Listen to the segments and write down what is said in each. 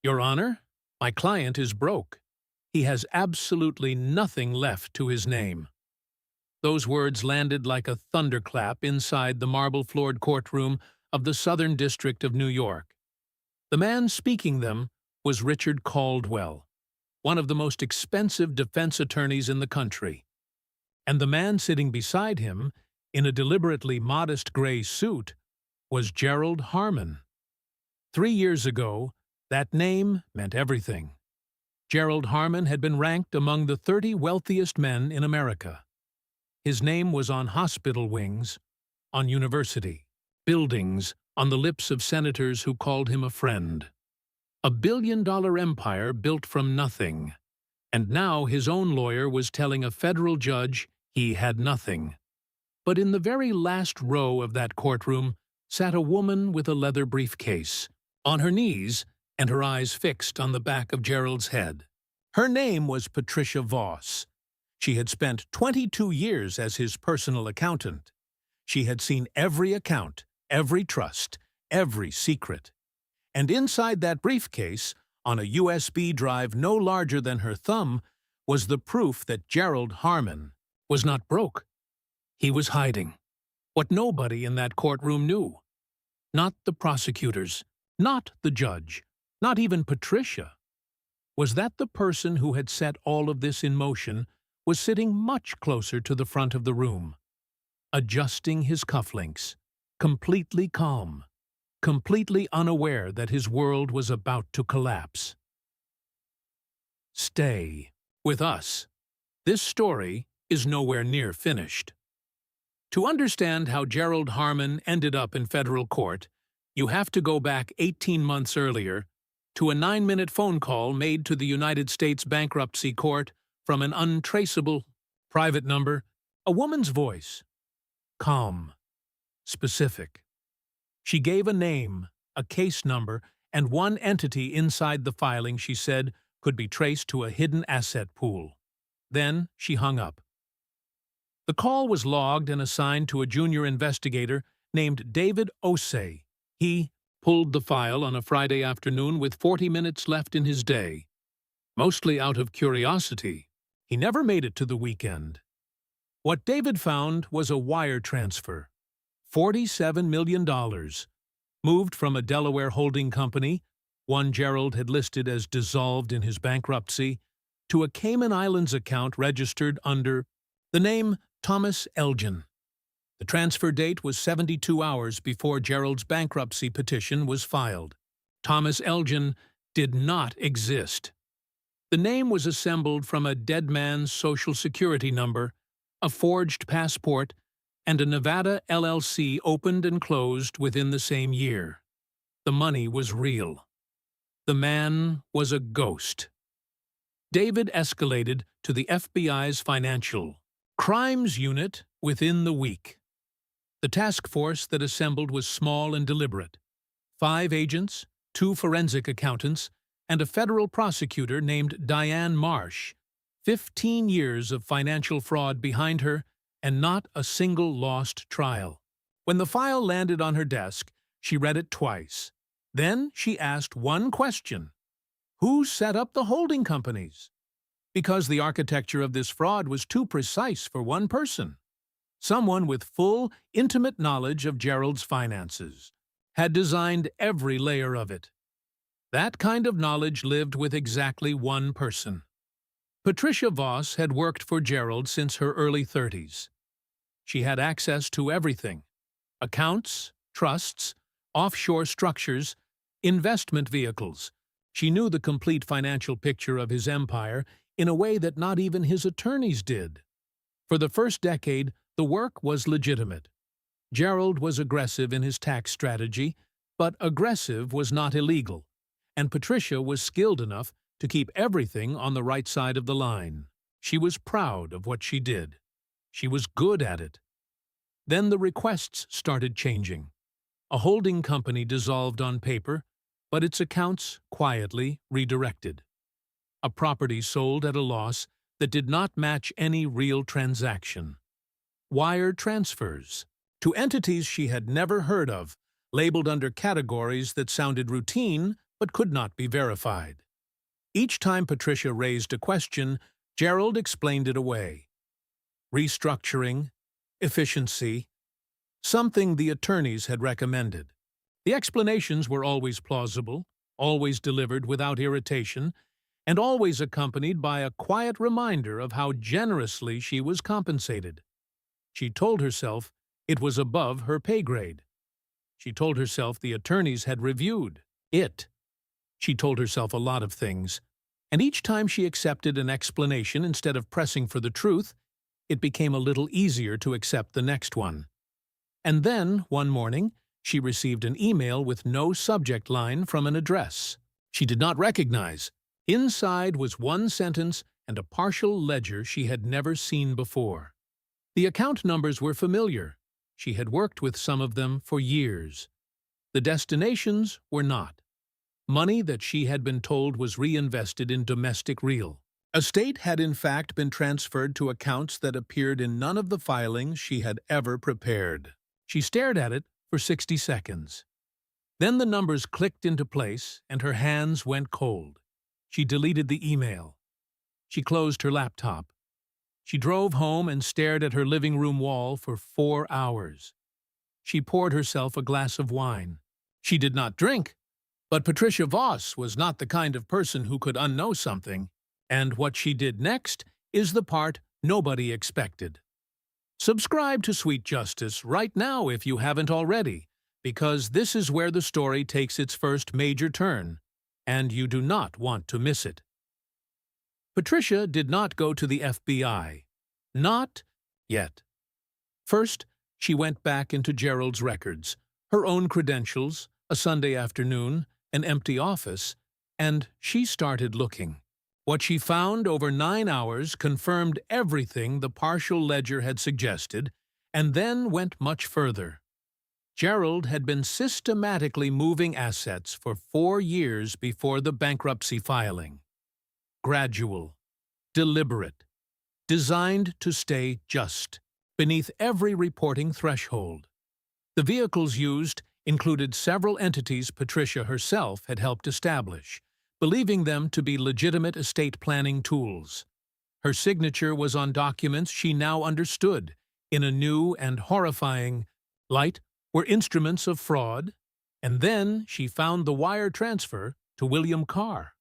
Your Honor, my client is broke. He has absolutely nothing left to his name. Those words landed like a thunderclap inside the marble-floored courtroom of the Southern District of New York. The man speaking them was Richard Caldwell, one of the most expensive defense attorneys in the country. And the man sitting beside him, in a deliberately modest gray suit, was Gerald Harmon. 3 years ago, that name meant everything. Gerald Harmon had been ranked among the 30 wealthiest men in America. His name was on hospital wings, on university buildings, on the lips of senators who called him a friend. A billion-dollar empire built from nothing. And now his own lawyer was telling a federal judge he had nothing. But in the very last row of that courtroom sat a woman with a leather briefcase, on her knees and her eyes fixed on the back of Gerald's head. Her name was Patricia Voss. She had spent 22 years as his personal accountant. She had seen every account, every trust, every secret. And inside that briefcase, on a USB drive no larger than her thumb, was the proof that Gerald Harmon was not broke. He was hiding. What nobody in that courtroom knew. Not the prosecutors, not the judge, not even Patricia. Was that the person who had set all of this in motion was sitting much closer to the front of the room, adjusting his cufflinks, completely calm, completely unaware that his world was about to collapse. Stay with us. This story is nowhere near finished. To understand how Gerald Harmon ended up in federal court, you have to go back 18 months earlier to a 9-minute phone call made to the United States Bankruptcy Court from an untraceable, private number, a woman's voice. Calm. Specific. She gave a name, a case number, and one entity inside the filing she said could be traced to a hidden asset pool. Then she hung up. The call was logged and assigned to a junior investigator named David Osei. He pulled the file on a Friday afternoon with 40 minutes left in his day. Mostly out of curiosity, he never made it to the weekend. What David found was a wire transfer. $47 million, moved from a Delaware holding company, one Gerald had listed as dissolved in his bankruptcy, to a Cayman Islands account registered under the name Thomas Elgin. The transfer date was 72 hours before Gerald's bankruptcy petition was filed. Thomas Elgin did not exist. The name was assembled from a dead man's Social Security number, a forged passport, and a Nevada LLC opened and closed within the same year. The money was real. The man was a ghost. David escalated to the FBI's Financial Crimes Unit within the week. The task force that assembled was small and deliberate. 5 agents, 2 forensic accountants, and a federal prosecutor named Diane Marsh. 15 years of financial fraud behind her, and not a single lost trial. When the file landed on her desk, she read it twice. Then she asked one question. Who set up the holding companies? Because the architecture of this fraud was too precise for one person. Someone with full, intimate knowledge of Gerald's finances had designed every layer of it. That kind of knowledge lived with exactly one person. Patricia Voss had worked for Gerald since her early 30s. She had access to everything: accounts, trusts, offshore structures, investment vehicles. She knew the complete financial picture of his empire in a way that not even his attorneys did. For the first decade, the work was legitimate. Gerald was aggressive in his tax strategy, but aggressive was not illegal, and Patricia was skilled enough to keep everything on the right side of the line. She was proud of what she did. She was good at it. Then the requests started changing. A holding company dissolved on paper, but its accounts quietly redirected. A property sold at a loss that did not match any real transaction. Wire transfers to entities she had never heard of, labeled under categories that sounded routine but could not be verified. Each time Patricia raised a question, Gerald explained it away. Restructuring, efficiency, something the attorneys had recommended. The explanations were always plausible, always delivered without irritation, and always accompanied by a quiet reminder of how generously she was compensated. She told herself it was above her pay grade. She told herself the attorneys had reviewed it. She told herself a lot of things, and each time she accepted an explanation instead of pressing for the truth, it became a little easier to accept the next one. And then, one morning, she received an email with no subject line from an address she did not recognize. Inside was one sentence and a partial ledger she had never seen before. The account numbers were familiar. She had worked with some of them for years. The destinations were not. Money that she had been told was reinvested in domestic real estate had in fact been transferred to accounts that appeared in none of the filings she had ever prepared. She stared at it for 60 seconds. Then the numbers clicked into place and her hands went cold. She deleted the email. She closed her laptop. She drove home and stared at her living room wall for 4 hours. She poured herself a glass of wine. She did not drink, but Patricia Voss was not the kind of person who could unknow something, and what she did next is the part nobody expected. Subscribe to Sweet Justice right now if you haven't already, because this is where the story takes its first major turn, and you do not want to miss it. Patricia did not go to the FBI. Not yet. First, she went back into Gerald's records, her own credentials, a Sunday afternoon, an empty office, and she started looking. What she found over 9 hours confirmed everything the partial ledger had suggested, and then went much further. Gerald had been systematically moving assets for 4 years before the bankruptcy filing. Gradual, deliberate, designed to stay just, beneath every reporting threshold. The vehicles used included several entities Patricia herself had helped establish, believing them to be legitimate estate planning tools. Her signature was on documents she now understood, in a new and horrifying light, were instruments of fraud, and then she found the wire transfer to William Carr.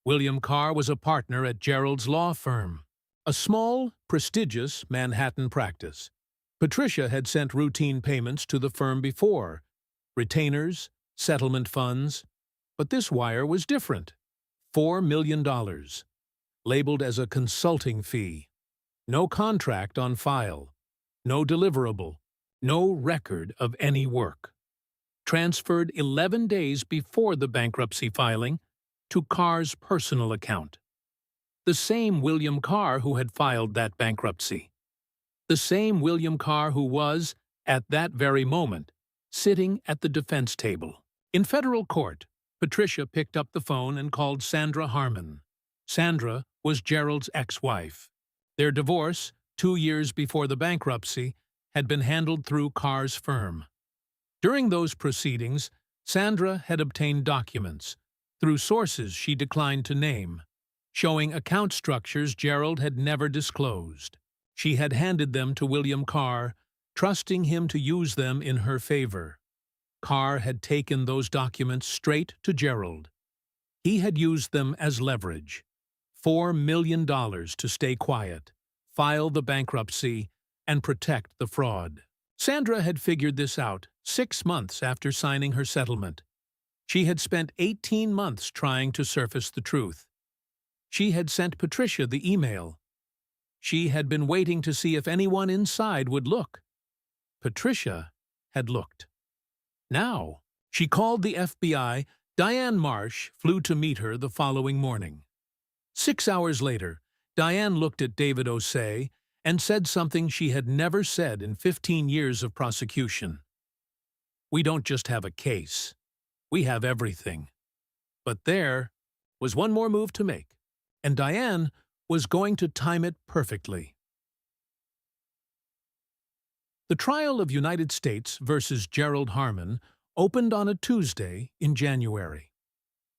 William Carr was a partner at Gerald's law firm, a small, prestigious Manhattan practice. Patricia had sent routine payments to the firm before, retainers, settlement funds, but this wire was different. $4 million, labeled as a consulting fee. No contract on file, no deliverable, no record of any work. Transferred 11 days before the bankruptcy filing to Carr's personal account. The same William Carr who had filed that bankruptcy. The same William Carr who was, at that very moment, sitting at the defense table. In federal court, Patricia picked up the phone and called Sandra Harmon. Sandra was Gerald's ex-wife. Their divorce, 2 years before the bankruptcy, had been handled through Carr's firm. During those proceedings, Sandra had obtained documents, through sources she declined to name, showing account structures Gerald had never disclosed. She had handed them to William Carr, trusting him to use them in her favor. Carr had taken those documents straight to Gerald. He had used them as leverage. $4 million to stay quiet, file the bankruptcy, and protect the fraud. Sandra had figured this out 6 months after signing her settlement. She had spent 18 months trying to surface the truth. She had sent Patricia the email. She had been waiting to see if anyone inside would look. Patricia had looked. Now, she called the FBI. Diane Marsh flew to meet her the following morning. 6 hours later, Diane looked at David Osei and said something she had never said in 15 years of prosecution. "We don't just have a case. We have everything." But there was one more move to make, and Diane was going to time it perfectly. The trial of United States versus Gerald Harmon opened on a Tuesday in January.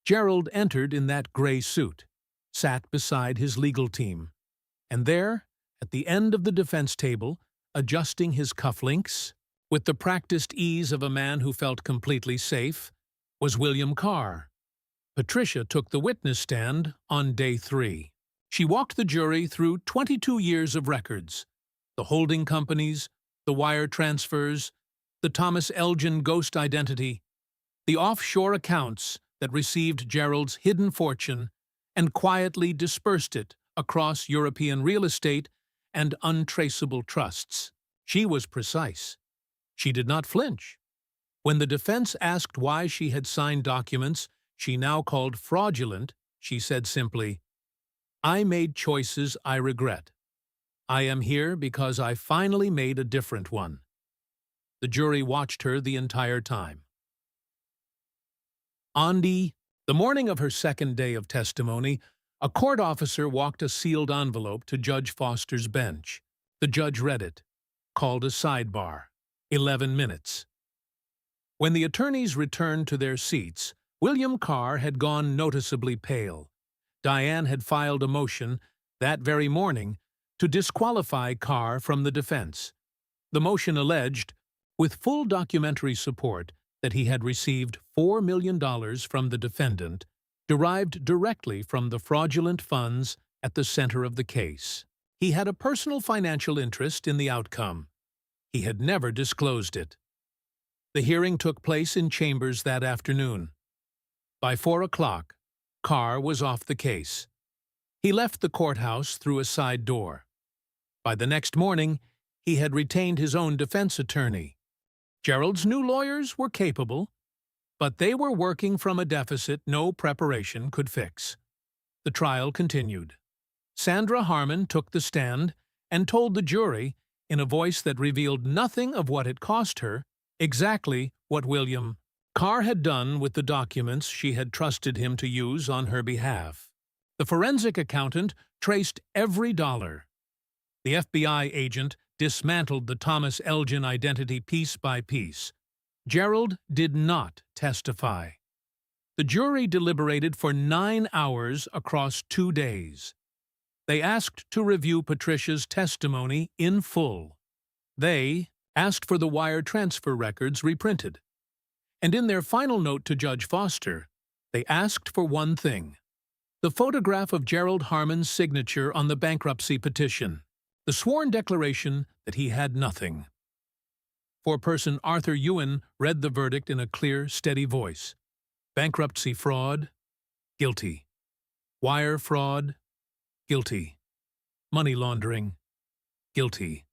Gerald entered in that gray suit, sat beside his legal team, and there, at the end of the defense table, adjusting his cufflinks, with the practiced ease of a man who felt completely safe, was William Carr. Patricia took the witness stand on day 3. She walked the jury through 22 years of records, the holding companies, the wire transfers, the Thomas Elgin ghost identity, the offshore accounts that received Gerald's hidden fortune and quietly dispersed it across European real estate and untraceable trusts. She was precise. She did not flinch. When the defense asked why she had signed documents she now called fraudulent, she said simply, "I made choices I regret. I am here because I finally made a different one." The jury watched her the entire time. On the morning of her second day of testimony, a court officer walked a sealed envelope to Judge Foster's bench. The judge read it, called a sidebar. 11 minutes. When the attorneys returned to their seats, William Carr had gone noticeably pale. Diane had filed a motion that very morning to disqualify Carr from the defense. The motion alleged, with full documentary support, that he had received $4 million from the defendant, derived directly from the fraudulent funds at the center of the case. He had a personal financial interest in the outcome. He had never disclosed it. The hearing took place in chambers that afternoon. By 4 o'clock, Carr was off the case. He left the courthouse through a side door. By the next morning, he had retained his own defense attorney. Gerald's new lawyers were capable, but they were working from a deficit no preparation could fix. The trial continued. Sandra Harmon took the stand and told the jury, in a voice that revealed nothing of what it cost her, exactly what William Carr had done with the documents she had trusted him to use on her behalf. The forensic accountant traced every dollar. The FBI agent dismantled the Thomas Elgin identity piece by piece. Gerald did not testify. The jury deliberated for 9 hours across 2 days. They asked to review Patricia's testimony in full. They asked for the wire transfer records reprinted. And in their final note to Judge Foster, they asked for one thing: the photograph of Gerald Harmon's signature on the bankruptcy petition, the sworn declaration that he had nothing. Foreperson Arthur Ewan read the verdict in a clear, steady voice. Bankruptcy fraud, guilty. Wire fraud, guilty. Money laundering, guilty.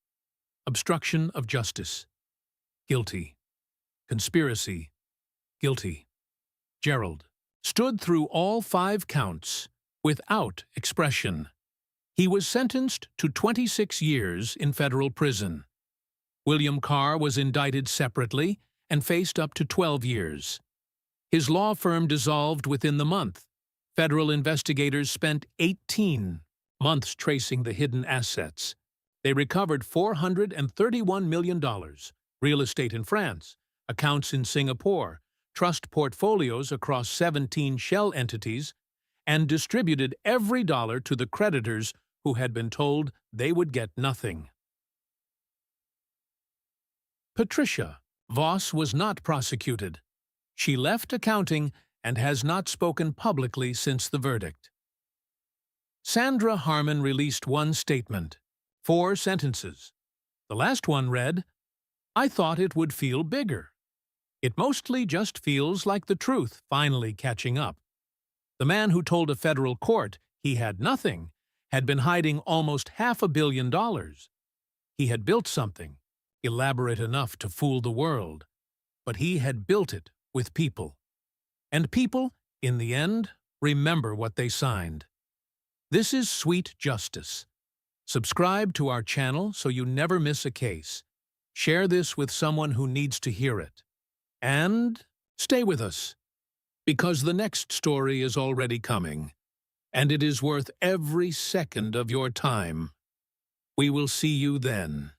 Obstruction of justice, guilty. Conspiracy, guilty. Gerald stood through all 5 counts without expression. He was sentenced to 26 years in federal prison. William Carr was indicted separately and faced up to 12 years. His law firm dissolved within the month. Federal investigators spent 18 months tracing the hidden assets. They recovered $431 million, real estate in France, accounts in Singapore, trust portfolios across 17 shell entities, and distributed every dollar to the creditors who had been told they would get nothing. Patricia Voss was not prosecuted. She left accounting and has not spoken publicly since the verdict. Sandra Harmon released one statement, 4 sentences. The last one read, "I thought it would feel bigger." It mostly just feels like the truth finally catching up. The man who told a federal court he had nothing had been hiding almost $500 million. He had built something, elaborate enough to fool the world, but he had built it with people. And people, in the end, remember what they signed. This is Sweet Justice. Subscribe to our channel so you never miss a case. Share this with someone who needs to hear it. And stay with us, because the next story is already coming, and it is worth every second of your time. We will see you then.